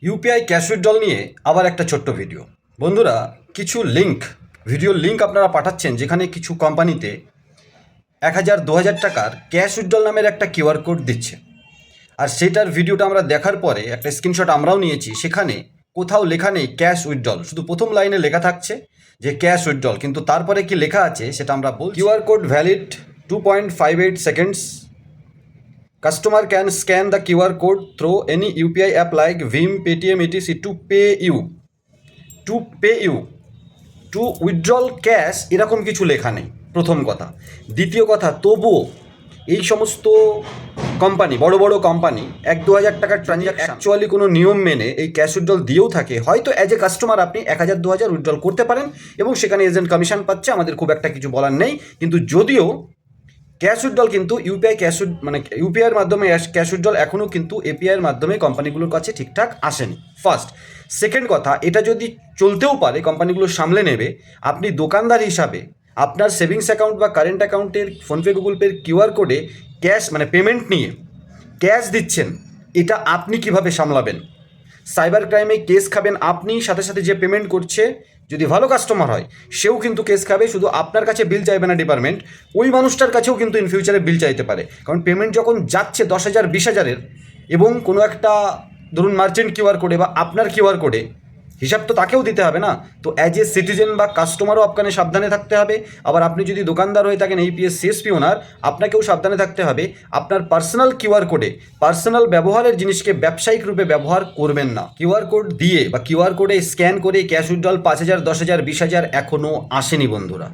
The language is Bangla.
ইউপিআই ক্যাশ উইথড্রল নিয়ে আবার একটা ছোট্ট ভিডিও। বন্ধুরা, কিছু ভিডিওর লিঙ্ক আপনারা পাঠাচ্ছেন যেখানে কিছু কোম্পানিতে 1,000 2,000 টাকার ক্যাশ উইথড্রল নামের একটা কিউআর কোড দিচ্ছে। আর সেটার ভিডিওটা আমরা দেখার পরে একটা স্ক্রিনশট আমরাও নিয়েছি। সেখানে কোথাও লেখা নেই ক্যাশ উইথড্রল, শুধু প্রথম লাইনে লেখা থাকছে যে ক্যাশ উইথড্রল, কিন্তু তারপরে কি লেখা আছে সেটা আমরা বলছি। QR code valid 2.58 seconds. Customer can scan the QR code through any UPI app like Vim, Paytm, etc. to pay you. To withdraw cash এরকম কিছু লেখা নেই, প্রথম কথা। দ্বিতীয় কথা, তবুও এই সমস্ত কোম্পানি, বড় বড় কোম্পানি 1-2 হাজার টাকার ট্রানজ্যাকশন অ্যাকচুয়ালি কোনো নিয়ম মেনে এই ক্যাশ উইথড্রল দিয়েও থাকে। হয়তো অ্যাজ এ কাস্টমার আপনি 1,000-2,000 উইথড্রল করতে পারেন এবং সেখানে এজেন্ট কমিশন পাচ্ছে, আমাদের খুব একটা কিছু বলার নেই। কিন্তু যদিও ক্যাশ উইথড্রল কিন্তু ইউপিআইয়ের মাধ্যমে ক্যাশ উইথড্রল এখনও কিন্তু এপিআইয়ের মাধ্যমে কোম্পানিগুলোর কাছে ঠিকঠাক আসেনি। ফার্স্ট। সেকেন্ড কথা, এটা যদি চলতেও পারে, কোম্পানিগুলো সামলে নেবে। আপনি দোকানদার হিসাবে আপনার সেভিংস অ্যাকাউন্ট বা কারেন্ট অ্যাকাউন্টের ফোনপে, গুগল পের কিউআর কোডে ক্যাশ পেমেন্ট নিয়ে ক্যাশ দিচ্ছেন, এটা আপনি কিভাবে সামলাবেন? সাইবার ক্রাইমে কেস খাবেন আপনি, সাথে সাথে যে পেমেন্ট করছে যদি ভালো কাস্টমার হয় সেও কিন্তু কেস খাবে। শুধু আপনার কাছে বিল চাইবে না ডিপার্টমেন্ট, ওই মানুষটার কাছেও কিন্তু ইন ফিউচারে বিল চাইতে পারে। কারণ পেমেন্ট যখন যাচ্ছে 10,000 20,000-এর এবং কোনো একটা ধরুন মার্চেন্ট কিউআর কোডে বা আপনার কিউআর কোডে, হিসাব তো তাকেও দিতে হবে না? তো অ্যাজ এ সিটিজেন বা কাস্টমারও আপনাকে সাবধানে থাকতে হবে। আবার আপনি যদি দোকানদার হয়ে থাকেন, এইপিএস সিএসপি ওনার, আপনাকেও সাবধানে থাকতে হবে। আপনার পার্সোনাল কিউআর কোডে পার্সোনাল ব্যবহারের জিনিসকে ব্যবসায়িক রূপে ব্যবহার করবেন না। কিউআর কোড দিয়ে বা কিউআর কোডে স্ক্যান করে ক্যাশ উইথড্রল 5,000 10,000 20,000 এখনও আসেনি বন্ধুরা।